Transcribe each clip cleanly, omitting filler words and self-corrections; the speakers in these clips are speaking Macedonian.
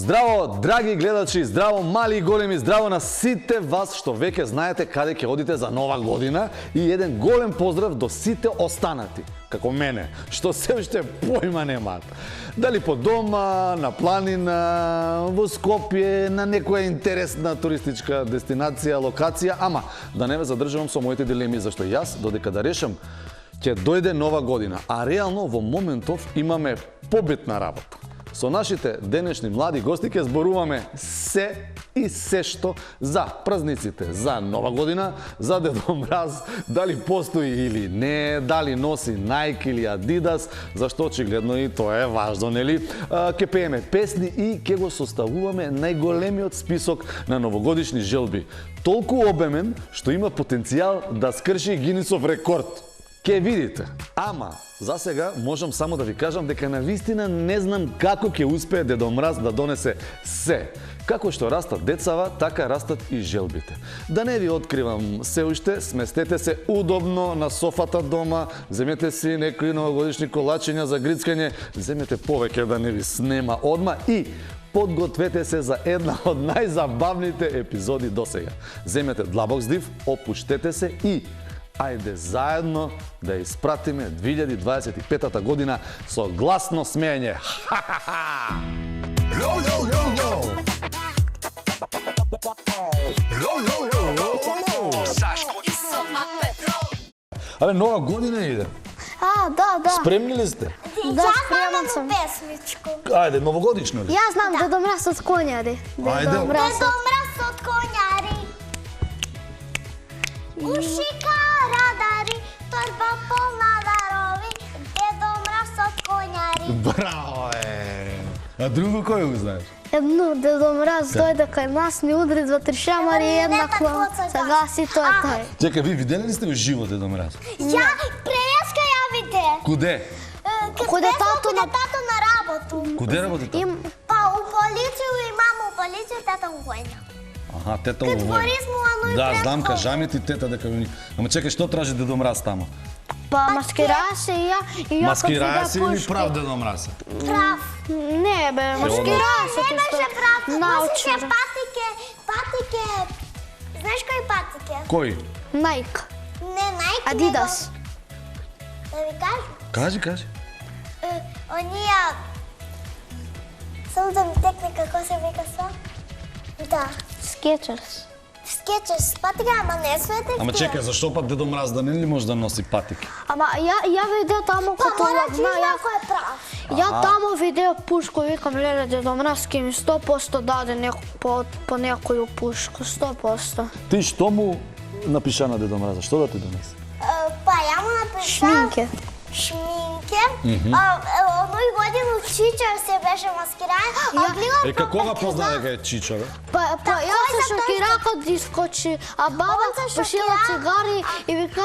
Здраво, драги гледачи, здраво, мали и големи, здраво на сите вас што веќе знаете каде ќе одите за нова година и еден голем поздрав до сите останати, како мене, што се уште појма немаат. Дали по дома, на планина, во Скопје, на некоја интересна туристичка дестинација, локација, ама да не ве задржувам со моите дилеми, зашто јас, додека да решам, ќе дојде нова година, а реално во моментов имаме побитна работа. Со нашите денешни млади гости ќе зборуваме се и се што за празниците, за нова година, за Дедо Мраз, дали постои или не, дали носи Nike или Adidas, зашто очигледно и тоа е важно, нели? Ќе пееме песни и ќе го составуваме најголемиот список на новогодишни желби. Толку обемен што има потенцијал да скрши Гинисов рекорд. Ке видите. Ама, за сега можам само да ви кажам дека навистина не знам како ќе успее Дедо Мраз да донесе се. Како што растат децава, така растат и желбите. Да не ви откривам се уште, сместете се удобно на софата дома, земете си некои новогодишни колачиња за грицкање, земете повеќе да не ви снема одма и подгответе се за една од најзабавните епизоди досега. Земете длабок здив, опуштете се и ајде заедно да испратиме 2025 година со гласно смеење. Ха-ха-ха! Абе, нова година иде. Да. Спремни ли сте? Да, спремен сум. Песмичко. Ајде, новогодишно ли? Јас знам Дедо Мраз од коњари. Ајде. Дедо Мраз Дедо Мраз од коњари. Уши радари, торба полна дарови. Дедо Мраз од коњари. Браво е! А друго кој го знаеш? Едно Дедо Мраз дојде кај нас, ни удри два три шамари и една клон. Сега си тој тај. Чека, ви видели ли сте во живо Дедо Мраз? Ја преска ја виде. Куде? Куде тато на работу. Куде работите? Па у полиција и мама у полиција, тата у војна. Аха, тета во војна. Туризму, ано и Да, пред знам, коло. кажа ми ти тета дека ми... Ама чекай, што тражи Дедо Мраз тамо? Па маскираја се и ја Маскираја се или прав Дедо Мраз? Прав. Не бе, маскираја се Не беше прав. Носише научар. патике. Знаеш кој патике? Кој? Nike, Не Nike. Adidas. Да ви кажу? Кажи. Онија... Само да ми текне како се вика са? Да. Skechers. Skechers патика, ама не светек. Ама чекай, зашто пат Дедо Мраз да не ли може да носи патики? Ама ја видео тамо Па като мора лагна, да кој е прав. ја тамо видео пушко, викам, леле, Дедо Мраз ке ми 100% даде по некоju пушку, 100%. Ти што му напиша на Дедо Мраза? Што да ти донесе? Па ја му напиша... Шминке. Шминке. Оној годину Чичар се беше маскираен. Е, како го позна дека е Чичо, бе? Па јас се шокирах кога искочи, а баба пушила цигари и вика,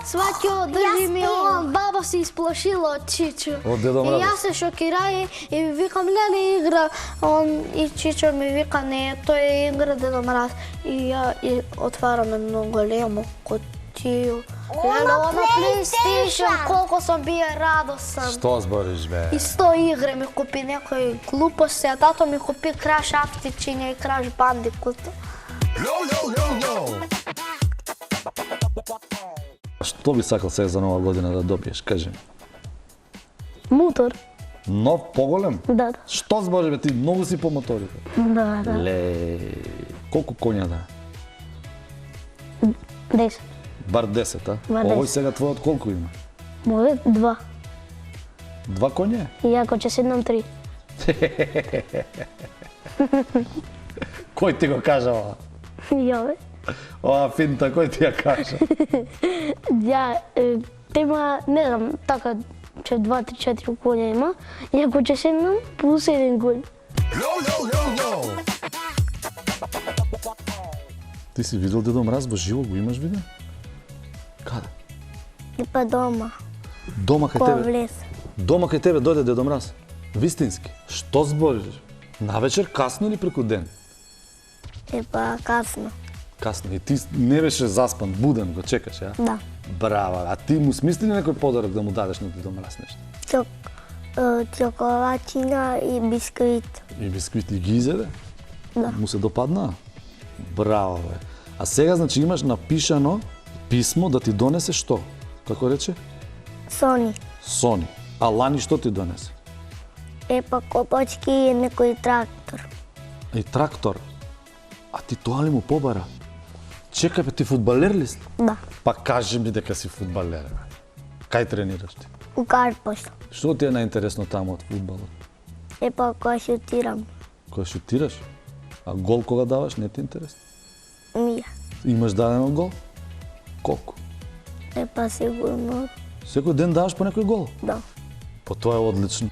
сваќо, држи ми он, баба се исплашила од Чичо. Од Дедо Мраз. И јас се шокирах и викам, леле, игра, он и Чичо ми вика, не, тој е игра Дедо Мраз. И ја отварам едно големо кутију. Леле, оно PlayStation, колко сам бија радосен. Што збориш, бе? И 100 игри ми купи некои глупости, а тато ми купи Краш Автичиња и Краш Бандикут. Што би сакал сега за нова година да добиеш, кажи ми? Мотор. Нов, поголем? Да. Што збориш, бе, ти многу си по моторите. Да. Ле, колку коња да? 10. Бар 10, а? Бар Овој 10. сега твојот колку има? Може 2. 2 коња? И ја ќе седнам 3. Кој ти го кажа ова? Ја бе. Ова финта, кој ти ја кажа? Ја има, не знам, така, че 2, 3, 4 коња има. И ако ќе седнам, плюс 1 конј. Ти си видел Дедо Мраз во живо, го имаш видео? Каде? И па дома, Дома кај по тебе. влез. Дома кај тебе дојде Дедо Мраз. Вистински. Што збориш? Навечер, касно или преку ден? И па касно. Касно. И ти не беше заспан, буден, го чекаш, ја? Да. Браво. А ти му смисли ли некој подарок да му дадеш на Дедо Мраз нешто? Ток. чоколачина и бисквит. И бисквити ги изеде? Да. Му се допадна? Браво, бе. А сега, значи, имаш напишано писмо да ти донесе што? Како рече? Сони. Сони. А Лани што ти донесе? Па копачки и некој трактор. И трактор. А ти тоа ли му побара? Чекај, бе, ти фудбалер ли си? Да. Па кажи ми дека си фудбалер, бе. Кај тренираш ти? У Карпош. Што ти е најинтересно таму од фудбалот? Па кога шутирам. Кога шутираш? А гол кога даваш, не ти е интересно? Мија. Имаш дадено гол? Колку? Па сигурно. Секој ден даваш по некој гол? Да. Па тоа е одлично.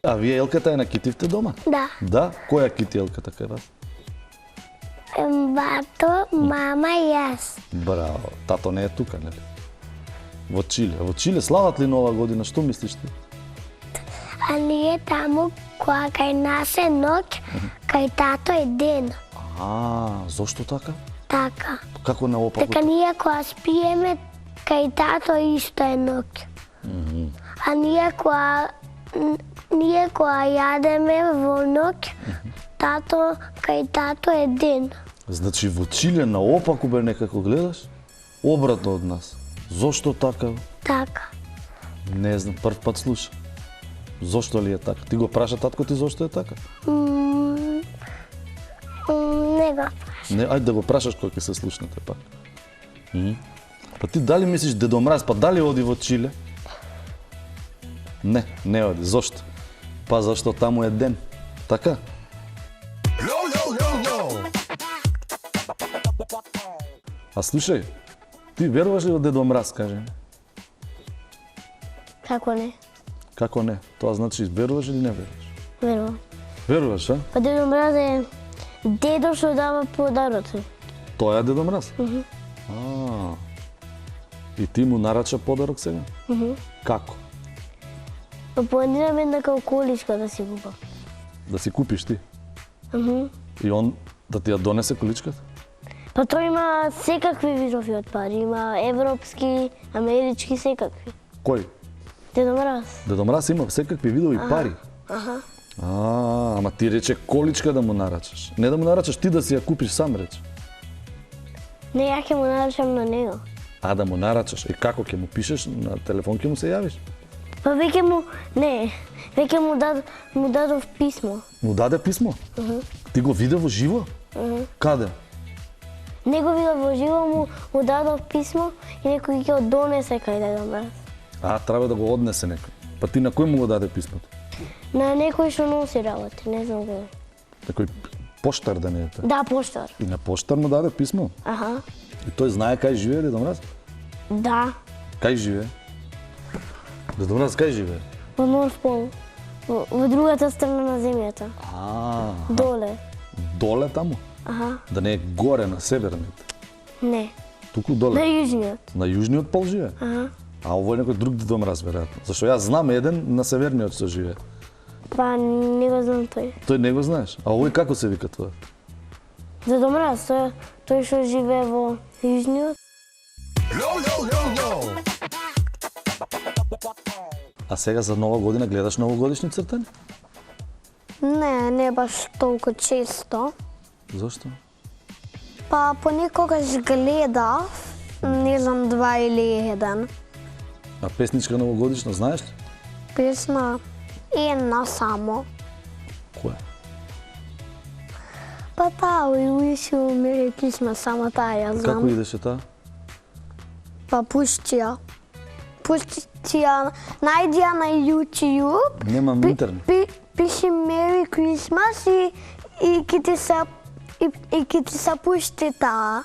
А вие елката ја накитивте дома? Да. Да? Која кити елката кај вас? Бато, мама и јас. Браво. Тато не е тука, нели? Во Чиле. Во Чиле слават ли нова година? Што мислиш ти? А ние таму, кога кај нас е ноќ, кај тато е ден. Зошто така? Така. Како наопаку? Дека ние кога спиеме, кај тато исто е ноќ. А ние кога јадеме во ноќ, кај тато е ден. Значи во Чиле наопаку бе некако гледаш? Обратно од нас. Зошто така? Така. Не знам, прв пат слушам. Зошто ли е така? Ти го праша татко ти зошто е така? Не го. Не, ајде да го прашаш кој ќе се слушнете пак. Па ти дали мислиш Дедо Мраз, па дали оди во Чиле? Не оди. Зошто? Па зашто таму е ден. Така? А слушај, ти веруваш ли во Дедо Мраз, кажи ми? Како не? Како не? Тоа значи веруваш или не веруваш? Верувам. Веруваш, а? Па Дедо Мраз е дедо што дава подароци. Тоа е Дедо Мраз? И ти му нарача подарок сега? Како? Па планирам една количка да си купам. Да си купиш ти? И он да ти ја донесе количката? Па тој има секакви видови од пари. Има европски, амерички, секакви. Кој? Дедо Мраз. Дедо Мраз има секакви видови пари? Ама ти рече количка да му нарачаш. Не да му нарачаш, ти да си ја купиш сам рече. Не, ја ќе му нарачам на него. А да му нарачаш. И како ќе му пишеш, на телефон ќе му се јавиш? Па веќе му дадов писмо. Му даде писмо? Ти го виде во живо? Каде? Не го видов во живо, му дадов писмо и некој ќе го донесе кај Дедо Мраз. Треба да го однесе некој. Па ти на кој му го даде писмото? На некој што носи работи, не знам кој. Некој поштар да не е тоа? Да, поштар. И на поштар му даде писмо? И тој знае кај живее Дедо Мраз? Да. Кај живее? Дедо Мраз кај живее? Во Норф Пол. Во другата страна на земјата. Доле. Доле таму? Да не е горе на северниот? Не. Туку доле? На јужниот. На јужниот пол живее? А ово е некој друг Дедо Мраз, веројатно. Зашто јас знам еден на северниот што живее. Па не го знам тој. Тој не го знаеш? А овој како се вика тоа? Дедо Мраз, тој што живее во јужниот. А сега за нова година гледаш новогодишни цртани? Не баш толку често. Зошто? Па понекогаш гледав, не знам 2 или 1. А песничка новогодишна знаеш ли? Песна една само. Која? Па таа, We Wish You Merry Christmas, само таа ја знам. Како идеше таа? Па пушти ја. Најди ја на YouTube. Немам интернет. Пиши Merry Christmas и ќе ти се пушти таа.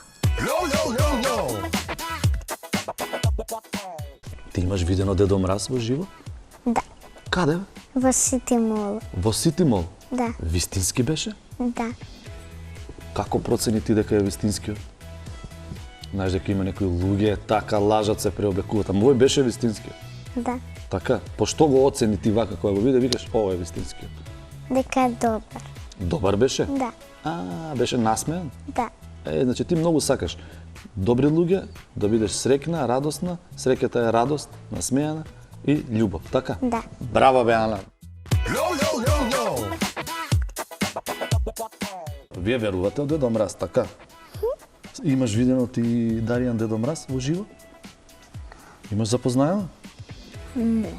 Ти имаш видено Дедо Мраз во живо? Да. Каде? Во Сити Мол. Во Сити Мол? Да. Вистински беше? Да. Како процени ти дека е вистинскиот? Знаеш дека има некои луѓе, така лажат, се преоблекуваат, ама овој беше вистинскиот. Да. Така, по што го оцени ти вака кога го виде, викаш, ова е вистинскиот. Дека е добар. Добар беше? Да. Беше насмеан? Да. Значи ти многу сакаш. добри луѓе, да бидеш среќна, радосна, среќата е радост, насмејана и љубов, така? Да. Браво бе, Ана. Вие верувате од Дедо Мраз, така? Имаш видено ти Даријан Дедо Мраз во живо? Имаш запознаено? Не.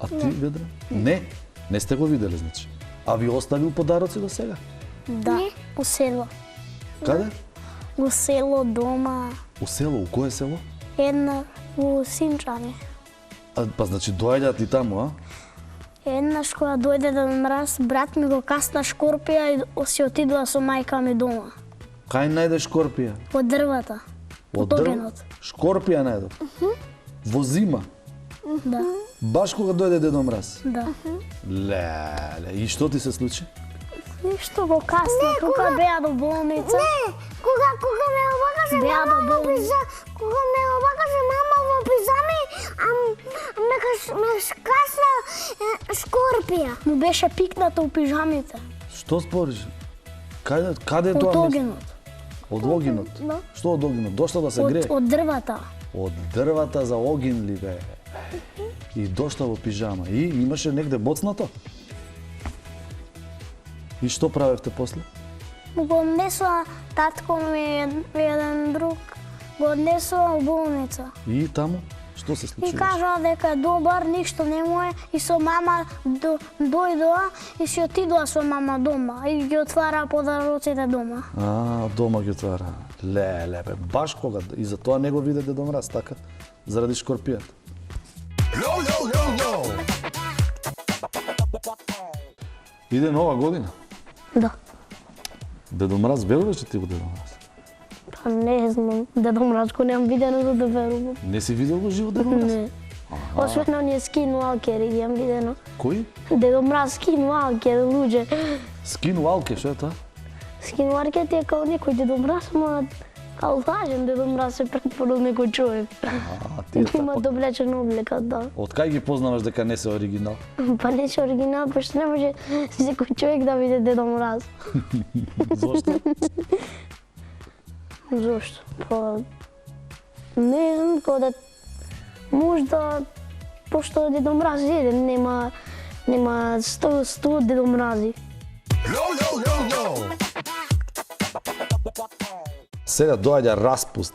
А ти, Ведра? Не. Не сте го виделе, значи. А ви оставил подароци до сега? Да, у село. Каде? У село, дома, У село, у кое село? една у Синчани. Па значи доаѓаат и таму, а? Еднаш кога дојде Дедо Мраз, брат ми го касна шкорпија и си отидува со мајка ми дома. Кај најде шкорпија? Од дрвата. Од огенот. Шкорпија најдов? Во зима? Да, Баш кога дојде Дедо Мраз? да. Леле, и што ти се случи? Ништо го касна, тука беа до болница. Не, кога ме обакаше Беа мама до во болница. пижа, кога ме обакаше мама во пижами, ме касна шкорпија. Му беше пикната у пижамите. Што спориш? Каде е Од тоа место? огенот. Од огинот? Да. Што од огинот? Дошла да се грее? Од дрвата. Од дрвата за огин ли бе? И дошла во пижама. И имаше негде боцнато? И што правевте после? Го однесува татко ми еден друг, го однесува у болница. И таму? Што се И случи? кажа дека е добар, ништо не му е, и со мама дојдоа и си отидоа со мама дома и ги отвара подароците дома. А, дома ги отвара. Леле бе, баш кога и за тоа не го виде Дедо Мраз, така? Заради шкорпијата. Иде нова година. Да. Дедо Мраз, веруваш ли ти во Дедо Мраз? Па не знам, Дедо Мраз го немам видено за да верувам. Не си видел во живо Дедо Мраз? Не. Освен оние скин уалкери ги имам видено. Кој? Дедо Мраз скин уалкер, луѓе. Скин Уалке, што е тоа? Скин уалкер ти е као некој Дедо Мраз, ама као лажен Дедо Мраз се претворил некој човек. А, ти е Има така. облечен облека, да. Од кај ги познаваш дека не се оригинал? Па не се оригинал, пошто не може секој човек да види Дедо Мраз. Зошто? Зошто? Па не знам, како да можда пошто Дедо Мраз еден, нема 100 Дедо Мрази. Сега доаѓа распуст.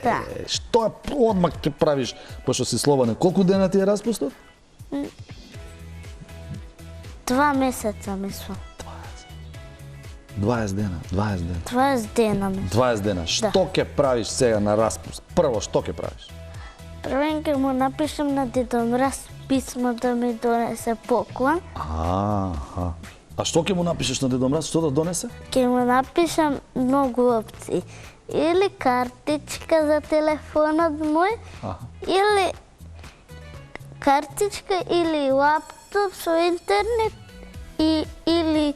Да. Што е одмак ќе правиш, пошто си слободен? Колку дена ти е распустот? 2 месеца, мислам. 20 дена, 20 дена. 20 дена, мислам. 20 дена. Што ќе правиш сега на распуст? Прво, што ќе правиш? Првен ќе му напишам на Дедо Мраз писмо да ми донесе поклон. Аха. А што ќе му напишеш на Дедо Мраз? Што да донесе? Ќе му напишам многу опции. Или картичка за телефонот мој, или картичка, или лаптоп со интернет, или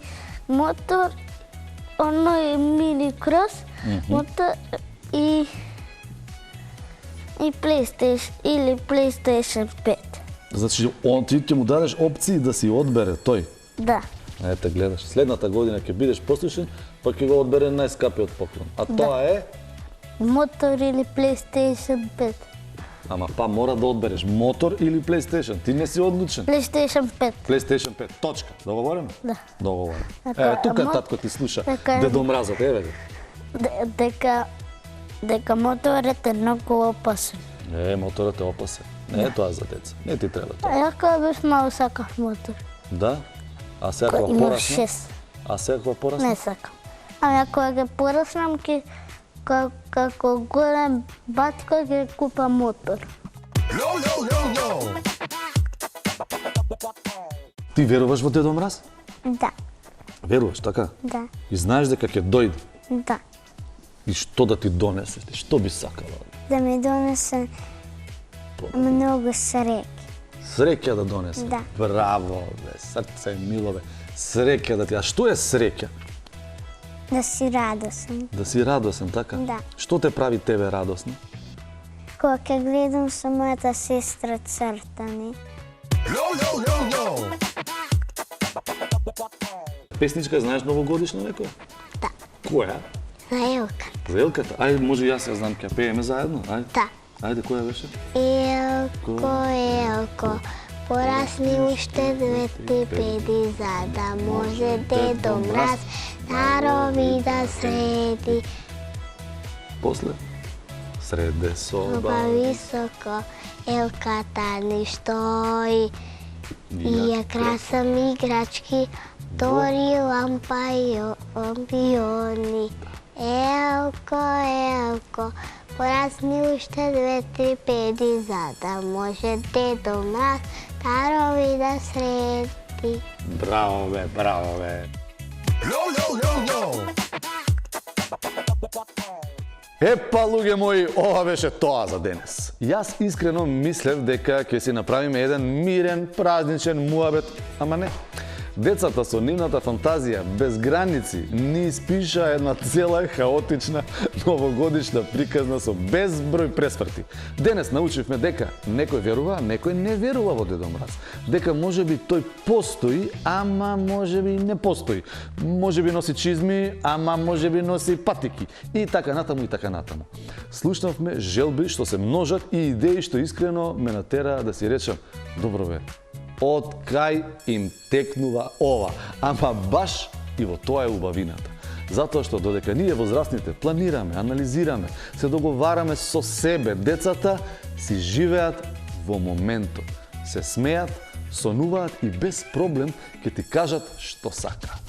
мотор, оној мини крос, мотор и PlayStation или PlayStation 5. Значи, ти ќе му дадеш опции да си одбере тој. Да. Ете, гледаш, следната година ќе бидеш послушен, па ќе го одбере најскапиот поклон. А тоа е? Мотор или PlayStation 5. Ама па мора да одбереш мотор или PlayStation. Ти не си одлучен. PlayStation 5. PlayStation 5. Точка. Договорено? Да. Договорено. Така, Тука мо- татко ти слуша. така е. Дедо Мразот, еве го. Дека моторот е многу опасен. Моторот е опасен. Не е тоа за деца. Не ти треба тоа. А ја кога бев мал сакав мотор. Да? А сега кога Имав порасна? 6. А сега кога порасна? Не сакам. Ама кога ќе пораснам, како голем батко ќе купам мотор. Ти веруваш во Дедо Мраз? Да, Веруваш, така? да, И знаеш дека ќе дојде. да. И што да ти донесе? Што би сакала? Да ми донесе многу среќа. Среќа да донесе. Да. Браво, бе, срце мило, бе. Среќа да ти. А што е среќа? Да си радосен. Да си радосен, така? Да. Што те прави тебе радосна? Кога ќе гледам со мојата сестра цртани. Песничка, знаеш новогодишна некоја? Да. Која? За Елка. За Елката? Ајде, може и јас ја знам, ќе пееме заедно, ајде. Да. Ајде, која беше? Елко, Елко, порасни уште 2-3 педи, за да може дедо Мраз дарови да среди. После? Среде соба. Оба високо, Елката ни стои. И ја красам играчки, тори лампиони. Елко, Елко, порасни уште 2-3 педи, за да може дедо Мраз дарови да среди. Браво бе, браво бе. Епа, луѓе мои, ова беше тоа за денес. Јас искрено мислев дека ќе си направиме еден мирен, празничен муабет, ама не. Децата со нивната фантазија без граници ни испиша една цела хаотична новогодишна приказна со безброј пресврти. Денес научивме дека некој верува, некој не верува во Дедо Мраз. Дека можеби тој постои, ама можеби не постои. Можеби носи чизми, ама можеби носи патики. И така натаму, и така натаму. Слушнавме желби што се множат и идеи што искрено ме натера да си речам: добро бе, од кај им текнува ова, ама баш и во тоа е убавината. Затоа што додека ние возрастните планираме, анализираме, се договараме со себе, децата си живеат во моментот, се смеат, сонуваат и без проблем ќе ти кажат што сакаат.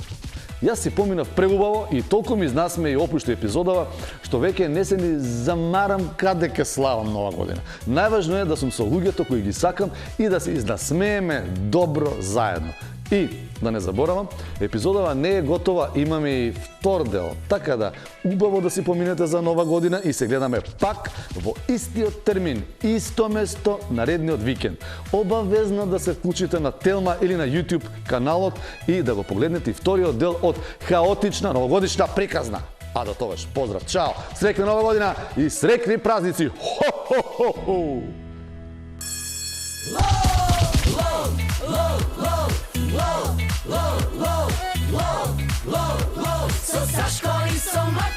Јас си поминав преубаво и толку ми изнасме и опушти епизодава, што веќе не се ни замарам каде ке славам нова година. Најважно е да сум со луѓето кои ги сакам и да се изнасмееме добро заедно. И, да не заборавам, епизодава не е готова, имаме и втор дел, така да убаво да си поминете за нова година и се гледаме пак во истиот термин, исто место наредниот викенд. Обавезно да се вклучите на Телма или на YouTube каналот и да го погледнете и вториот дел од хаотична новогодишна приказна. А до тогаш, поздрав, чао, среќна нова година и среќни празници! Хо-хо-хо-хо! So Saszko i so Mark